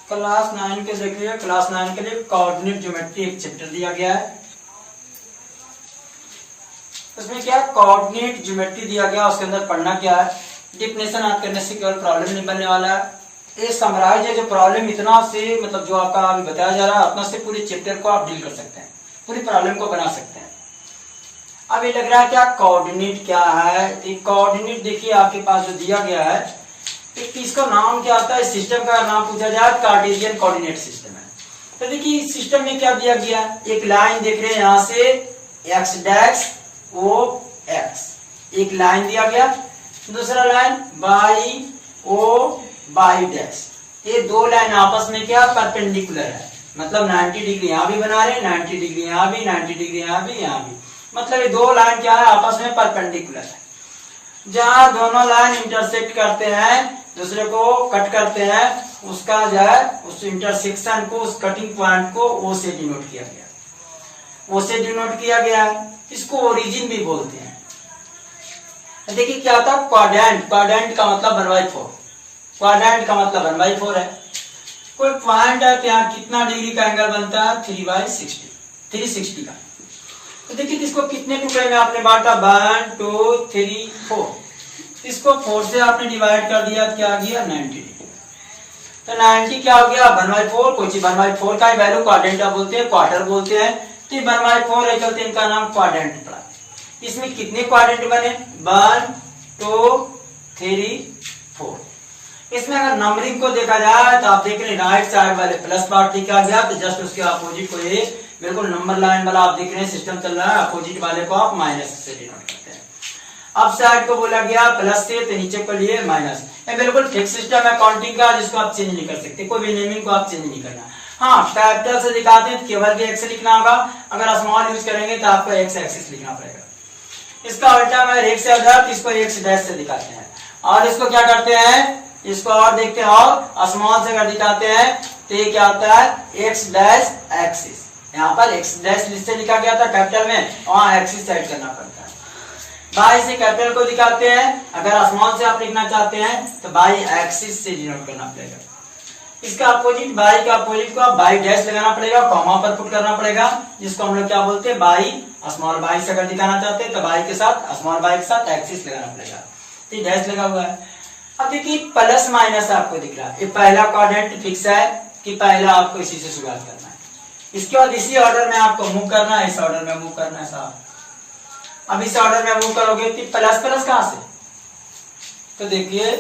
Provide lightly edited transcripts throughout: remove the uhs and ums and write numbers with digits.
Class 9 के देखिए, class 9 के लिए कोऑर्डिनेट ज्योमेट्री एक चैप्टर दिया गया है। उसमें क्या कोऑर्डिनेट ज्योमेट्री दिया गया, उसके अंदर पढ़ना क्या है। डिफिनेशन याद करने से केवल प्रॉब्लम नहीं बनने वाला है। ये समराइज है जो प्रॉब्लम इतना से मतलब जो आपका अभी बताया जा रहा है उतना से पूरे चैप्टर को आप डील कर सकते हैं, पूरी प्रॉब्लम को बना सकते हैं। अब ये लग रहा है क्या कोऑर्डिनेट क्या है। एक कोऑर्डिनेट देखिए आपके पास जो दिया गया है, एक इसका नाम क्या आता है, सिस्टम का नाम पूछा जाए कार्टेशियन कोऑर्डिनेट सिस्टम है। तो देखिए इस सिस्टम में क्या दिया गया, एक लाइन देख रहे हैं यहाँ से x डैश ओ x, एक लाइन दिया गया, दूसरा line y o y dash. ये दो लाइन आपस में क्या परपेंडिकुलर है, मतलब 90 डिग्री यहाँ भी बना रहे हैं, 90 डिग्री यहाँ भी, 90 डिग्री यहाँ भी, यहाँ भी, मतलब ये दो लाइन क्या है आपस में परपेंडिकुलर है। जहाँ दोनों लाइन इंटरसेक्ट करते हैं, दूसरे को कट करते हैं, उसका जो है उस इंटरसेक्शन को, उस कटिंग पॉइंट को ओ से डिनोट किया गया, ओ से डिनोट किया गया है। इसको ओरिजिन भी बोलते हैं। देखिए क्या होता है क्वाड्रेंट, क्वाड्रेंट का मतलब 1/4, क्वाड्रेंट का मतलब 1/4 है। कोई पॉइंट है तो यहाँ कितना डिग्री का एंगल बनता है 3/60, 360 का। तो देखिए इसको कितने टुकड़े में आपने बांटा, 1 2 3 4, इसको 4 से आपने डिवाइड कर दिया, क्या आ गया 90 डिग्री। तो 90 क्या हो गया 1/4, कोई चीज 1/4 का वैल्यू क्वाड्रेंट बोलते हैं, क्वार्टर बोलते हैं। तो 1/4 है, चलते इनका नाम क्वाड्रेंट पड़ा। इसमें कितने क्वाड्रेंट बने 1 2 3 4। इसमें अगर नंबरिंग को देखा जाए तो आप देख रहे हैं राइट साइड वाले प्लस पार्ट लिखा गया, तो जस्ट उसके अपोजिट को ये बिल्कुल नंबर लाइन वाला आप देख रहे हैं सिस्टम चल रहा है, अपोजिट वाले को आप माइनस से डिनोट करते हैं। अब साइड को बोला गया प्लस से, तो नीचे को लिए माइनस। ये बिल्कुल फिक्स सिस्टम है काउंटिंग का, जिसको आप चेंज नहीं कर सकते, कोई भी नेमिंग को आप चेंज नहीं करना। हाँ कैपिटल से दिखाते हैं तो केवल एक्स लिखना होगा, अगर स्मॉल यूज करेंगे तो आपको एक्स एक्सिस लिखना पड़ेगा। इसका उल्टा में एक्स से तो इसको एक्स डैश से दिखाते हैं, और इसको क्या करते हैं, इसको और देखते हैं और स्मॉल से अगर दिखाते हैं तो ये क्या होता है एक्स डैश एक्सिस। यहाँ पर एक्स डैश से लिखा गया था कैपिटल में, वहां एक्सिस सेट करना पड़ता है। बाई से कैपिटल को दिखाते हैं, अगर स्मॉल से आप लिखना चाहते हैं तो बाई एक्सिस से डिनोट करना पड़ेगा। इसका अपोजिट बाई का अपोजिट को आप बाई डैश लगाना पड़ेगा, कॉमा पर पुट करना पड़ेगा, जिसको हम लोग क्या बोलते हैं बाई, स्मॉल बाई से अगर दिखाना चाहते हैं तो बाई के साथ स्मॉल बाई के साथ एक्सिस लगाना पड़ेगा। तो डैश लगा हुआ है। अब देखिए प्लस माइनस आपको दिख रहा है, ये पहला क्वाड्रेंट फिक्स है कि पहला आपको इसी से शुरुआत करना है, इसके बाद इसी ऑर्डर में आपको मूव करना है, इस ऑर्डर में मूव करना है साहब। अब इस ऑर्डर में मूव करोगे तो प्लस प्लस कहां से, तो देखिए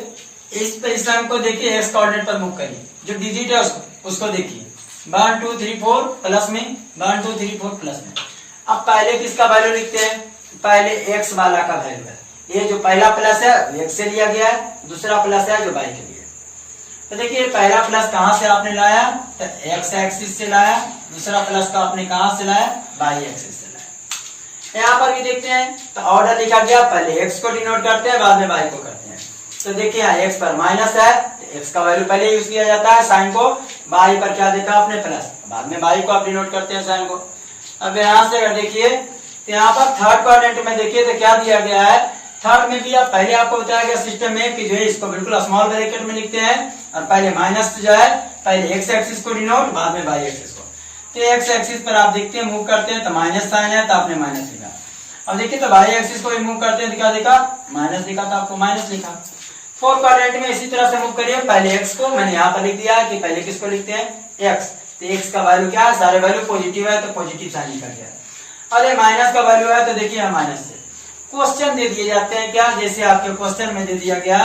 इस पोजीशन को देखिए एक्स कोऑर्डिनेट पर मूव करिए, जो डिजिट है उसको देखिए 1 2 3 4 प्लस में, 1 2 3 4 प्लस में। अब पहले किसका वैल्यू लिखते हैं, पहले एक्स वाला का वैल्यू है, ये जो पहला प्लस है एक्स से लिया गया है, दूसरा प्लस है जो वाई के लिए। तो देखिए पहला प्लस कहां से आपने लाया, तो एक्स एक्सिस से लाया, दूसरा प्लस का आपने कहां से लाया, वाई एक्सिस से लाया। यहाँ पर भी देखते हैं तो ऑर्डर लिखा गया, पहले एक्स को डिनोट करते हैं, बाद में वाई को करते हैं। तो देखिए यहाँ एक्स पर माइनस है, तो एक्स का वैल्यू पहले यूज किया जाता है साइन को, वाई पर क्या देखा आपने प्लस, बाद में वाई को आप डिनोट करते हैं साइन को। अब यहाँ से अगर देखिए तो यहाँ पर थर्ड क्वाड्रेंट में देखिए तो क्या दिया गया है, थर्ड में भी आप पहले आपको बताया गया सिस्टम में कि जो है इसको बिल्कुल स्मॉल ब्रैकेट में लिखते हैं, और पहले माइनस जो है पहले एक्स एक्सिस को डिनोट, बाद में वाई एक्सिस को। तो एक्स एक्सिस पर आप देखते हैं मूव करते हैं तो माइनस साइन है, तो आपने माइनस लिखा। अब देखिए तो वाई एक्सिस को भी मूव करते हैं, दिखा देखा माइनस लिखा तो आपको माइनस लिखा। फोर्थ क्वाड्रेंट में इसी तरह से मूव करिए, पहले एक्स को मैंने यहाँ पर लिख दिया है कि पहले किसको लिखते हैं एक्स, तो एक्स का वैल्यू क्या है, सारे वैल्यू पॉजिटिव है तो पॉजिटिव साइन लिखा गया। अरे माइनस का वैल्यू है तो देखिए माइनस से क्वेश्चन दे दिए जाते हैं क्या, जैसे आपके क्वेश्चन में दे दिया गया,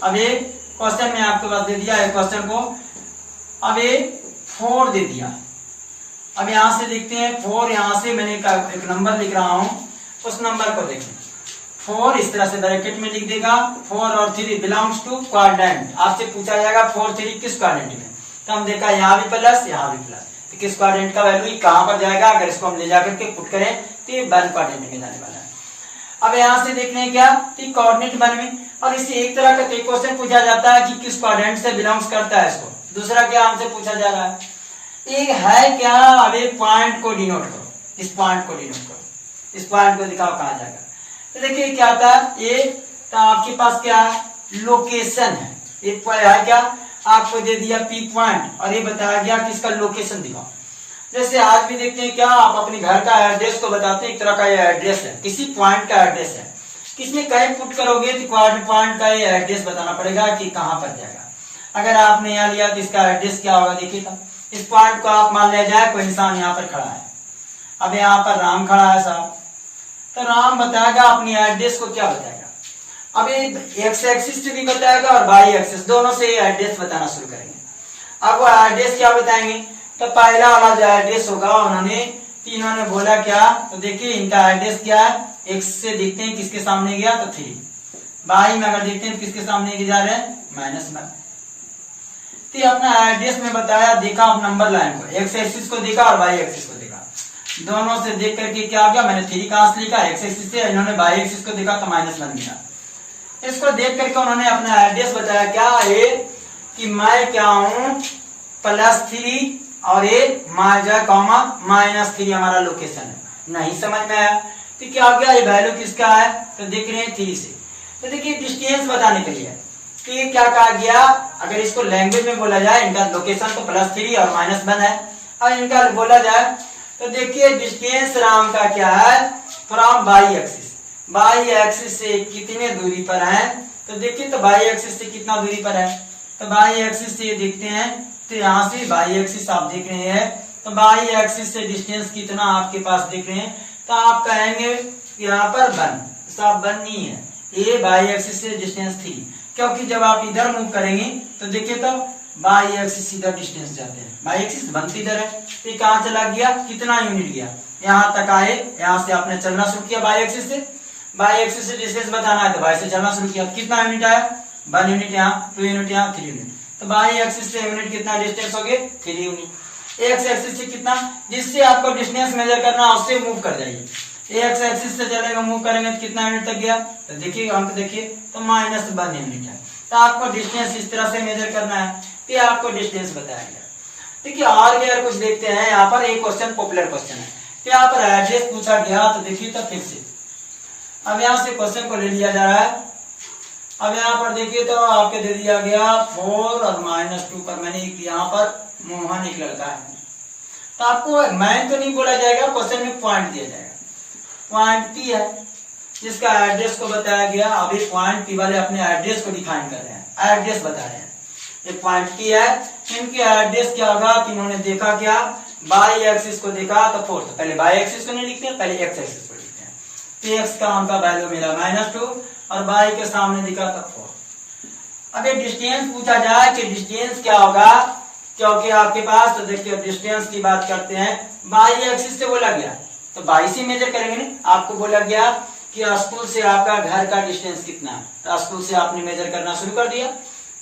अब ये क्वेश्चन में आपके पास दे दिया है क्वेश्चन को, अब ये 4 दे दिया। अब यहाँ से देखते हैं 4, यहाँ से मैंने एक नंबर लिख रहा हूँ, उस नंबर को देखें 4 इस तरह से ब्रैकेट में लिख देगा, 4 और 3 बिलोंग्स टू क्वाड्रेंट। आपसे पूछा जाएगा 4 3 किस क्वाड्रेंट में, तो हम देखा यहाँ भी प्लस यहाँ भी प्लस, तो किस क्वाड्रेंट का वैल्यू कहाँ पर जाएगा, अगर इसको हम ले जाकर के पुट करें तो ये 1 क्वाड्रेंट में जाने वाला है। अब यहाँ से देखते हैं क्या, कोऑर्डिनेट 1 में, और इससे एक तरह का क्वेश्चन पूछा जाता है कि किस क्वाड्रेंट से बिलोंग्स करता है इसको, दूसरा क्या हमसे पूछा जा रहा है, एक है क्या, अब एक पॉइंट को डिनोट करो, इस पॉइंट को डिनोट करो, इस पॉइंट को दिखाओ कहाँ जाएगा। तो देखिए क्या आता है ये, तो आपके पास क्या है लोकेशन है, एक है क्या आपको दे दिया पी पॉइंट और ये बताया गया कि इसका लोकेशन दिखाओ। जैसे आज भी देखते हैं क्या, आप अपने घर का एड्रेस को बताते हैं, एक तरह का ये एड्रेस है, किसी पॉइंट का एड्रेस है, किसमें कहीं पुट करोगे तो पॉइंट का ये एड्रेस बताना पड़ेगा कि कहाँ पर जाएगा। अगर आपने यहाँ लिया तो इसका एड्रेस क्या होगा, देखिए तो इस पॉइंट को आप मान लिया जाए कोई इंसान यहाँ पर खड़ा है, अब यहाँ पर राम खड़ा है साहब, तो राम बताएगा अपनी एड्रेस को क्या बताएगा, अब एक्स एक्सिस से भी बताएगा और वाई एक्सिस, दोनों से एड्रेस बताना शुरू करेंगे। अब वो एड्रेस क्या बताएंगे, तो पहला वाला जो एड्रेस होगा उन्होंने तीनों ने बोला क्या, तो देखिए इनका एड्रेस क्या है, एक्स से देखते हैं किसके सामने गया तो 3, वाई में अगर देखते हैं किसके सामने जा रहे हैं -1। तो अपना एड्रेस में बताया, देखा आप नंबर लाइन को, एक्स एक्सिस को देखा और वाई एक्सिस को देखा, दोनों से देख करके क्या हो गया, मैंने 3 कहां से लिखा एक्स एक्सिस से, इन्होंने वाई एक्सिस को देखा तो -1 मिला। इसको देख करके उन्होंने अपना एड्रेस बताया क्या है कि मैं क्या हूं +3 और ये -3 हमारा लोकेशन है। नहीं समझ में आया तो क्या हो गया, ये वैल्यू किसका है, तो देख रहे हैं 3 से, तो देखिए डिस्टेंस बताने के लिए तो ये क्या कहा गया, अगर इसको लैंग्वेज में बोला जाए, इनका लोकेशन तो +3 और -1 है, और इनका बोला जाए तो देखिए डिस्टेंस राम का क्या है from Y axis, Y axis से कितने दूरी पर है, तो देखिए तो वाई एक्सिस से कितना दूरी पर है, तो वाई एक्सिस से देखते हैं, तो यहाँ से वाई एक्सिस आप देख रहे हैं, तो वाई एक्सिस से डिस्टेंस कितना आपके पास देख रहे हैं, तो आप कहेंगे यहाँ पर 1, साफ 1 नहीं है, ये वाई एक्सिस से डिस्टेंस 3, क्योंकि जब आप इधर मूव करेंगे तो देखिए तो वाई एक्सिस इधर डिस्टेंस जाते हैं, वाई एक्सिस बनती इधर है, तो ये कहाँ चला गया, कितना यूनिट गया, यहाँ तक आए, यहाँ से आपने चलना शुरू किया वाई एक्सिस से, वाई एक्सिस से डिस्टेंस बताना है तो वाई से चलना शुरू किया, कितना यूनिट आया 1 यूनिट, यहाँ 2 यूनिट, यहाँ 3 यूनिट, तो वाई एक्सिस से यूनिट कितना डिस्टेंस हो गए 3 यूनिट। एक्स एक्सिस से कितना, जिससे आपको डिस्टेंस मेजर करना है उससे मूव कर जाइए, एक्स एक्सिस से चलेगा मूव करेंगे तो कितना यूनिट तक गया, तो देखिए अंक देखिए तो -1 यूनिट है, तो आपको डिस्टेंस इस तरह से मेजर करना है, तो आपको डिस्टेंस बताया गया। देखिए और भी कुछ देखते हैं, यहाँ पर एक क्वेश्चन पॉपुलर क्वेश्चन है, तो यहाँ पर एड्रेस पूछा गया, तो देखिए तो फिर से अब यहाँ से क्वेश्चन को ले लिया जा रहा है, अब यहाँ पर देखिए तो आपके दे दिया गया 4 और -2 पर, मैंने यहाँ पर मोहन एक लड़का है, तो आपको मैन तो नहीं बोला जाएगा, क्वेश्चन में पॉइंट दिया जाएगा, पॉइंट पी है जिसका एड्रेस को बताया गया। अभी पॉइंट पी वाले अपने एड्रेस को डिफाइन कर रहे हैं, एड्रेस बता रहे हैं, ये पॉइंट पी है, इनके एड्रेस क्या होगा कि इन्होंने देखा क्या, वाई एक्सिस को देखा तो 4, तो पहले वाई एक्सिस को नहीं लिखते हैं, पहले एक्स एक्सिस को लिखते हैं, तो एक्स का उनका वैल्यू मिला -2 और वाई के सामने दिखा था 4। अब ये डिस्टेंस पूछा जाए कि डिस्टेंस क्या होगा, क्योंकि आपके पास तो देखिए डिस्टेंस की बात करते हैं, वाई एक्सिस से बोला गया तो वाई से मेजर करेंगे नहीं, आपको बोला गया कि स्कूल से आपका घर का डिस्टेंस कितना है, तो स्कूल से आपने मेजर करना शुरू कर दिया,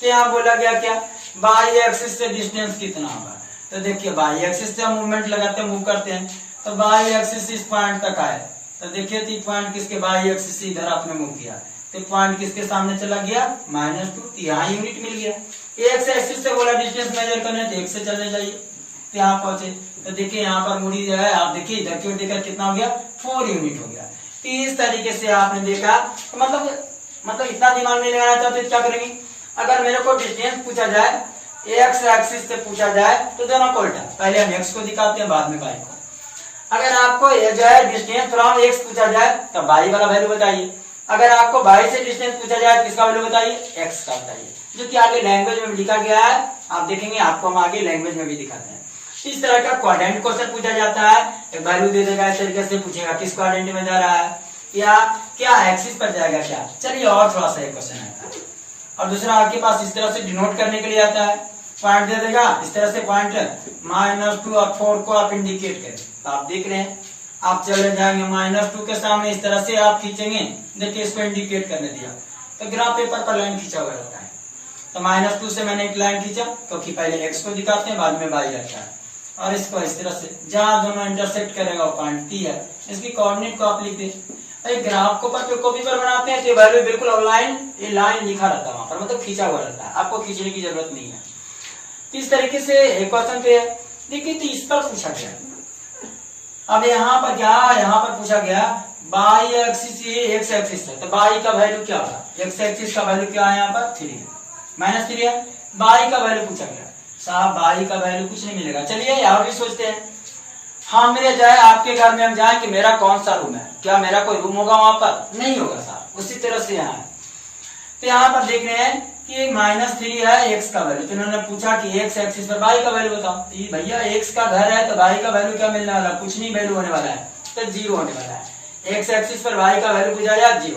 तो यहाँ बोला गया क्या वाई एक्सिस से डिस्टेंस कितना होगा, तो देखिए वाई एक्सिस से हम मूवमेंट लगाते हैं, मूव करते हैं, तो वाई एक्सिस इस पॉइंट तक आए, तो देखिए तो पॉइंट किसके वाई एक्सिस से इधर आपने मूव किया, तो पॉइंट किसके सामने चला गया -2, यहाँ यूनिट मिल गया। एक्स एक्सिस से बोला डिस्टेंस मेजर करने, तो एक्स से चले जाइए, तो यहाँ पहुंचे, तो देखिए यहाँ पर मुड़ी जो है आप देखिए इधर की ओर देखकर कितना हो गया 4 यूनिट हो गया। तो इस तरीके से आपने देखा, तो मतलब इतना दिमाग नहीं लगाना चाहते क्या करेंगे, अगर मेरे को डिस्टेंस पूछा जाए एक्स एक्सिस से पूछा जाए तो दोनों को उल्टा, पहले हम एक्स को दिखाते हैं बाद में वाई को। अगर आपको जो है डिस्टेंस फ्रॉम एक्स पूछा जाए तो वाई वाला वैल्यू बताइए, अगर आपको वाई से डिस्टेंस पूछा जाए तो किसका वैल्यू बताइए, एक्स का बताइए, जो कि आगे लैंग्वेज में लिखा गया है, आप देखेंगे आपको हम आगे लैंग्वेज में भी दिखाते हैं। इस तरह का क्वाड्रेंट क्वेश्चन पूछा जाता है, एक वैल्यू दे देगा, इस तरीके से पूछेगा किस क्वाड्रेंट में जा रहा है या क्या एक्सिस पर जाएगा क्या। चलिए और थोड़ा सा एक क्वेश्चन आता है, और दूसरा आपके पास इस तरह से डिनोट करने के लिए आता है, पॉइंट दे देगा इस तरह से, पॉइंट -2 और 4 को आप इंडिकेट करें, तो आप देख रहे हैं आप चले जाएंगे -2 के सामने इस तरह से आप खींचेंगे, देखिए इसको इंडिकेट करने दिया तो ग्राफ पेपर पर लाइन खींचा हुआ रहता है, तो -2 से मैंने एक लाइन खींचा, क्योंकि पहले एक्स को दिखाते हैं बाद में वाई रहता है, और इसको इस तरह से जहां दोनों इंटरसेक्ट करेगा वो पॉइंट पी है, इसकी कोऑर्डिनेट को आप लिख दे। ग्राफ को पर कॉपी पर बनाते हैं तो वैल्यू बिल्कुल ऑनलाइन ये लाइन लिखा रहता है वहां पर, मतलब खींचा हुआ रहता है, आपको खींचने की जरूरत नहीं है। तो इस तरीके से एक क्वेश्चन पे है, देखिए तो इस पर पूछा गया, अब यहाँ पर क्या, यहाँ पर पूछा गया वाई एक्सिस ये एक्स एक्सिस है, तो वाई का वैल्यू क्या होगा, एक्स एक्सिस का वैल्यू क्या है यहाँ पर 3 -3 है, बाई का वैल्यू पूछा गया, साहब बाई का वैल्यू कुछ नहीं मिलेगा। चलिए यहाँ भी सोचते हैं, हम मेरे जाए आपके घर में हम जाए कि मेरा कौन सा रूम है, क्या मेरा कोई रूम होगा वहां पर? नहीं होगा साहब। उसी तरह से यहाँ है, तो यहाँ पर देख रहे हैं कि -3 है एक्स का वैल्यू, तो इन्होंने पूछा कि एक्स एक्सिस पर बाई का वैल्यू बताओ। तो ये भैया एक्स का घर है तो बाई का वैल्यू क्या मिलने वाला? कुछ नहीं वैल्यू होने वाला है, तो 0 होने वाला है। एक्स एक्सिस पर बाई का वैल्यू पूछा जाए 0।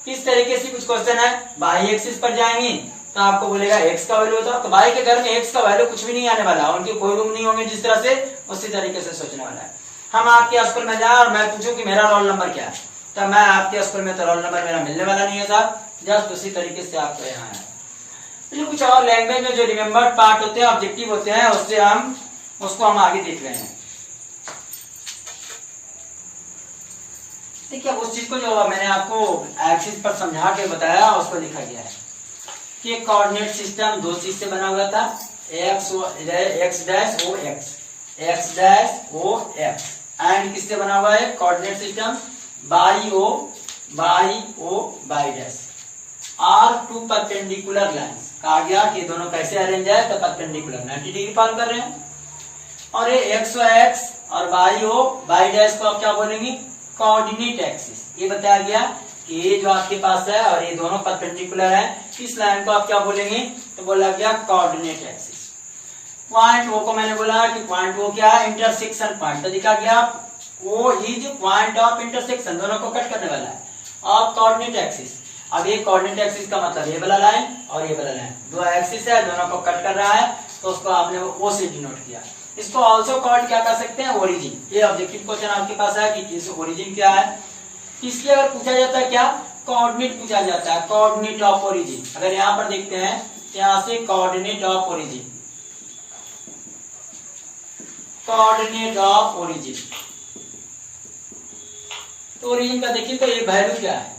इस तरीके से कुछ क्वेश्चन है, बाई एक्सिस पर जाएंगे तो आपको बोलेगा एक्स का वैल्यू बताओ, तो बाई के घर में एक्स का वैल्यू कुछ भी नहीं आने वाला, उनके कोई रूम नहीं होंगे जिस तरह से, उसी तरीके से सोचने वाला है। हम आपके स्कूल में जाए और मैं पूछूं कि मेरा रोल नंबर क्या है, तो मैं आपके स्कूल में तो रोल नंबर मेरा मिलने वाला नहीं है साहब, जस्ट उसी तरीके से आपको यहाँ है। तो कुछ और लैंग्वेज में जो रिमेम्बर्ड पार्ट होते हैं, ऑब्जेक्टिव होते हैं, उससे हम आगे देख रहे हैं। देखिए उस चीज को जो मैंने आपको एक्सिस पर समझा के बताया उसको लिखा गया है कि कोऑर्डिनेट सिस्टम दो चीज से बना हुआ था, X dash O X, X dash O X, and किससे बना हुआ है coordinate system? Y O Y dash are two perpendicular lines. कहा गया कि दोनों कैसे अरेंज है, तो परपेंडिकुलर 90 डिग्री फॉलो कर रहे हैं। और ये एक्स ओ एक्स और बाई ओ बाई डैश को आप क्या बोलेंगे? Coordinate axis. ये बताया गया कि ये जो आपके पास है और ये दोनों परपेंडिकुलर है, इस लाइन को आप क्या बोलेंगे? तो बोला गया कोऑर्डिनेट एक्सिस। पॉइंट ओ को मैंने बोला कि पॉइंट ओ क्या है? Intersection point. तो दिखा गया O is point of intersection, दोनों को कट करने वाला है ऑफ कोऑर्डिनेट एक्सिस। अब ये कोऑर्डिनेट एक्सिस का मतलब ये वाला लाइन और ये वाला लाइन, दो एक्सिस है, दोनों को कट कर रहा है, तो उसको आपने ओ से डिनोट किया। इसको ऑल्सो कॉल्ड क्या कर सकते हैं? ओरिजिन। ये ऑब्जेक्टिव क्वेश्चन आपके पास है कि इस ओरिजिन क्या है। इसलिए अगर पूछा जाता है क्या? कोऑर्डिनेट पूछा जाता है, कोऑर्डिनेट ऑफ ओरिजिन। अगर यहाँ पर देखते हैं यहाँ से coordinate of origin, coordinate of origin, तो ओरिजिन का देखिए तो ये वैल्यू क्या है।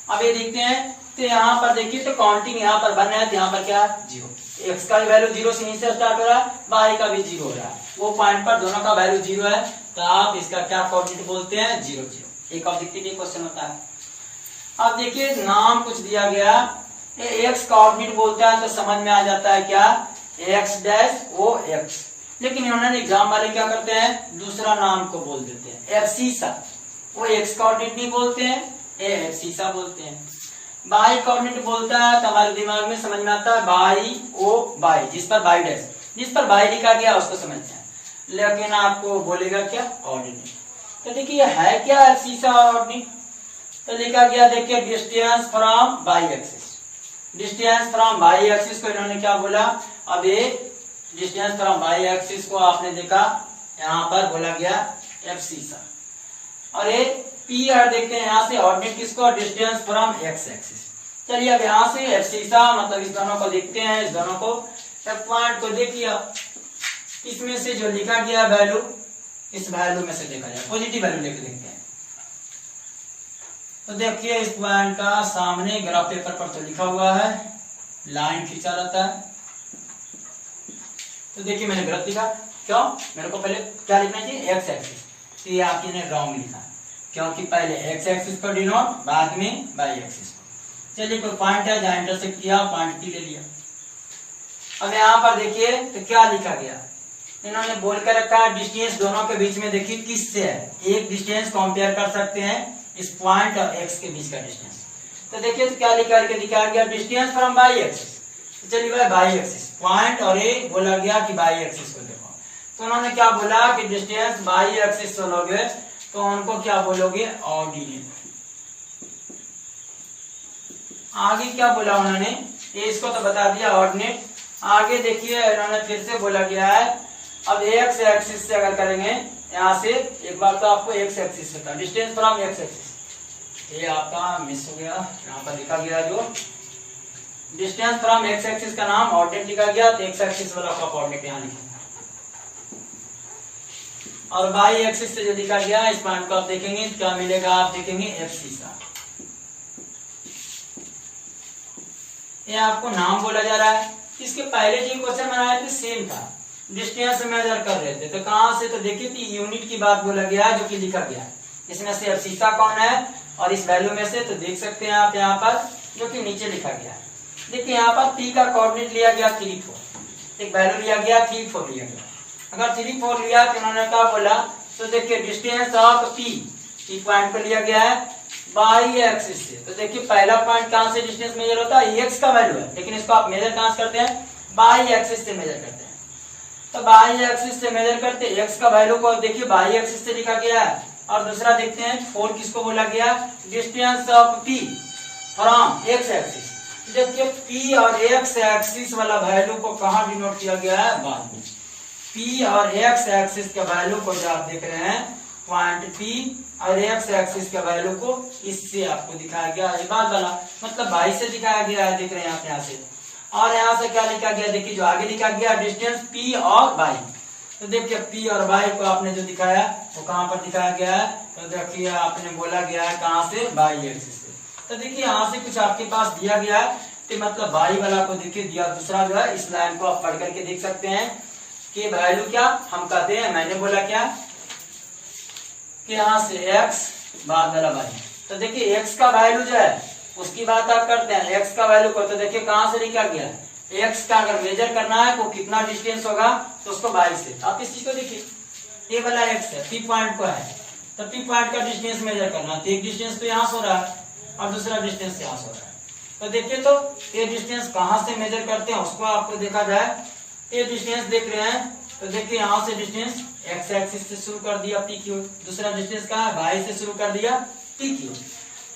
अब ये देखते हैं तो यहाँ पर देखिए तो काउंटिंग यहाँ पर बन रहा है, तो यहाँ पर क्या? 0। एक्स का वैल्यू 0 से नीचे स्टार्ट हो रहा है, बाई का भी 0 हो रहा है, वो पॉइंट पर दोनों का वैल्यू 0 है, तो आप इसका क्या कोऑर्डिनेट बोलते हैं? 0 0। एक ऑब्जेक्टिव क्वेश्चन होता है। अब देखिए नाम कुछ दिया गया, एक्स कोऑर्डिनेट बोलता है तो समझ में आ जाता है क्या? X dash O X. लेकिन इन्होंने एग्जाम वाले क्या करते हैं? दूसरा नाम को बोल देते हैं, एब्सिसा। वो एक्स कोऑर्डिनेट नहीं बोलते हैं, एब्सिसा बोलते हैं। बाई कोऑर्डिनेट बोलता है तो हमारे दिमाग में समझ में आता है बाई ओ बाई, जिस पर बाई डैश, जिस पर बाई लिखा गया उसको समझते हैं, लेकिन आपको बोलेगा क्या? ऑर्डिनेट। तो देखिए है क्या एब्सिसा और ऑर्डिनेट? तो लिखा गया देखिए distance from by axis, distance from by axis को इन्होंने क्या बोला? अब ये डिस्टेंस फ्रॉम बाई एक्सिस को आपने देखा यहाँ पर बोला गया एब्सिसा। और ये पी आर देखते हैं यहाँ से ऑर्डिनेट किसको? Distance from x axis. चलिए अब यहाँ से एब्सिसा मतलब इस दोनों को देखते हैं, इस दोनों को पॉइंट को देखिए, इसमें से जो लिखा गया वैल्यू, इस वैल्यू में से देखा जाए, पॉजिटिव वैल्यू लेके देखते हैं। तो देखिए इस पॉइंट का सामने ग्राफ पेपर पर तो लिखा हुआ है, लाइन खींचा रहता है, तो देखिए मैंने गलत लिखा। क्यों? मेरे को पहले क्या लिखना चाहिए? एक्स एक्सिस, तो ये आपने रॉन्ग लिखा, क्योंकि पहले एक्स एक्सिस पर डिनोट, बाद में बाई एक्सिस को। चलिए कोई पॉइंट है जहां इंटरसेक्ट किया, पॉइंट पी ले लिया। अब यहाँ पर देखिए तो क्या लिखा गया? इन्होंने बोल कर रखा है डिस्टेंस दोनों के बीच में देखिए किससे है, एक डिस्टेंस कंपेयर कर सकते हैं इस पॉइंट और एक्स के बीच का डिस्टेंस। तो देखिए तो क्या लिखा के दिखाया गया? Distance from by axis. तो चलिए भाई बाई एक्सिस पॉइंट, और ये बोला गया कि बाई एक्सिस को देखो, तो उन्होंने क्या बोला कि डिस्टेंस बाई एक्सिस से लोगे तो उनको क्या बोलोगे? ऑर्डिनेट। आगे क्या बोला उन्होंने? ये इसको तो बता दिया ऑर्डिनेट। आगे देखिए इन्होंने फिर से बोला गया है, अब एक्स एक्सिस से अगर करेंगे यहाँ से, एक बार तो आपको एक्स एक्सिस से था, डिस्टेंस फ्रॉम एक्स एक्सिस, ये आपका मिस हो गया, यहाँ पर लिखा गया जो डिस्टेंस फ्रॉम एक्स एक्सिस का नाम ऑर्डिनेट लिखा गया, तो एक्स एक्सिस वाला का कोऑर्डिनेट यहाँ लिखा। और बाई एक्सिस से जो लिखा गया इस पॉइंट को आप देखेंगे क्या मिलेगा? आप देखेंगे एब्सिसा। ये आपको नाम बोला जा रहा है। इसके पहले जो क्वेश्चन बनाए थे सेम था, डिस्टेंस मेजर कर रहे थे, तो कहां से? तो देखिए तो यूनिट की बात बोला गया जो कि लिखा गया, इसमें से एब्सिसा कौन है और इस वैल्यू में से, तो देख सकते हैं आप यहाँ पर जो कि नीचे लिखा गया है। देखिए यहाँ पर p का कोऑर्डिनेट लिया गया 3 4, एक वैल्यू लिया गया 3 4 लिया गया। अगर 3 4 लिया तो उन्होंने क्या बोला, तो देखिए डिस्टेंस ऑफ p पॉइंट पर लिया गया है बाई एक्सिस से। तो देखिए पहला पॉइंट कहां से डिस्टेंस मेजर होता है, x का वैल्यू है, लेकिन इसको आप मेजर कहां से करते हैं, बाई एक्सिस से मेजर करते हैं। तो बाई एक्सिस से मेजर करते हैं, x का वैल्यू को देखिए बाई एक्सिस से लिखा गया है। और दूसरा देखते हैं 4 किसको बोला गया, distance of p from x axis. देखिए p और x एक्सिस वाला वैल्यू को कहां डिनोट किया गया है, बाद में। p और x एक्सिस के वैल्यू को जो आप देख रहे हैं पॉइंट p और x एक्सिस के वैल्यू को इससे आपको दिखाया गया है, बाद वाला मतलब 22 से दिखाया गया है, देख रहे हैं आप यहाँ से। और यहाँ से क्या लिखा गया, देखिए जो आगे लिखा गया डिस्टेंस p और y। तो देखिए p और y को आपने जो दिखाया वो कहाँ पर दिखाया गया है, तो देखिए आपने बोला गया है कहाँ से, y एक्सिस से। तो देखिए यहाँ से कुछ आपके पास दिया गया है, तो मतलब y वाला को देखिए दिया, दूसरा जो है इस लाइन को आप पढ़ करके देख सकते हैं कि वैल्यू क्या हम कहते हैं, मैंने बोला क्या कि यहाँ से x बाद वाला y। तो देखिए x का वैल्यू जो है उसकी बात आप करते हैं, x का वैल्यू को तो देखिए कहां से लिखा गया, x का अगर मेजर करना है तो कितना डिस्टेंस होगा, तो उसको 22 से। आप इस चीज को देखिए, ये वाला x है, p पॉइंट को है, तो p पॉइंट का डिस्टेंस मेजर करना है, तो एक डिस्टेंस तो यहाँ से हो रहा है और दूसरा डिस्टेंस यहाँ से हो रहा है। तो देखिए तो ये डिस्टेंस कहाँ से मेजर करते हैं उसको आपको देखा जाए, ये डिस्टेंस देख रहे हैं, तो देखिए यहाँ से डिस्टेंस x एक्सिस से शुरू कर दिया p की ओर, दूसरा डिस्टेंस कहाँ है, y से शुरू कर दिया p की ओर।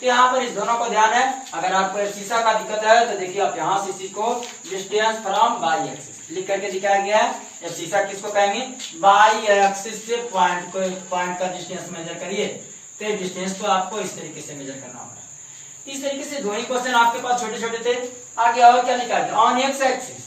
तो यहाँ पर इस दोनों को ध्यान है, अगर आपको शीशा का दिक्कत है तो देखिए आप यहाँ से इसी को डिस्टेंस फ्रॉम y एक्सिस लिख करके दिखाया गया है। अब शीशा किसको कहेंगे, y एक्सिस से पॉइंट का डिस्टेंस मेजर करिए, तो डिस्टेंस को आपको इस तरीके से मेजर करना होगा। इस तरीके से दो ही क्वेश्चन आपके पास छोटे छोटे थे। आगे और क्या लिखा है, on x axis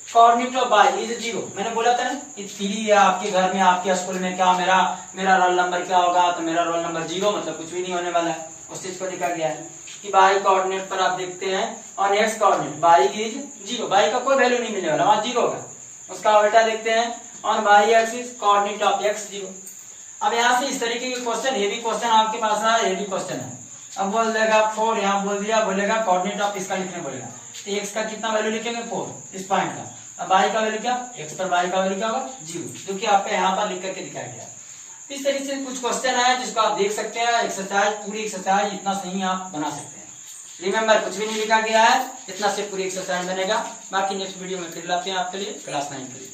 coordinate of y is 0। मैंने बोला था ना कि 3 है आपके घर में, आपके स्कूल में क्या मेरा रोल नंबर क्या होगा, तो मेरा रोल नंबर 0, मतलब कुछ भी नहीं होने वाला है। उस चीज को लिखा गया है कि y कोऑर्डिनेट पर आप देखते हैं on x coordinate y is 0, y का कोई वैल्यू नहीं मिलने वाला, वहां 0 होगा। उसका उल्टा देखते हैं on y axis coordinate of x 0। अब यहाँ से इस तरीके के क्वेश्चन, ये भी क्वेश्चन आपके पास है, ये भी क्वेश्चन है। अब बोल देगा 4, यहाँ बोल दिया, बोलेगा कोऑर्डिनेट ऑफ इसका लिखने बोलेगा, तो x का कितना वैल्यू लिखेंगे 4 इस पॉइंट का। अब y का वैल्यू क्या, x पर y का वैल्यू क्या होगा 0, जो कि आपका यहाँ पर लिख करके दिखाया गया। इस तरीके से कुछ क्वेश्चन है जिसको आप देख सकते हैं, एक्सरसाइज पूरी एक्सरसाइज इतना सही आप बना सकते हैं। रिमेंबर कुछ भी नहीं लिखा गया है, इतना से पूरी एक्सरसाइज बनेगा। बाकी नेक्स्ट वीडियो में फिर लाते हैं आपके लिए क्लास 9 के लिए।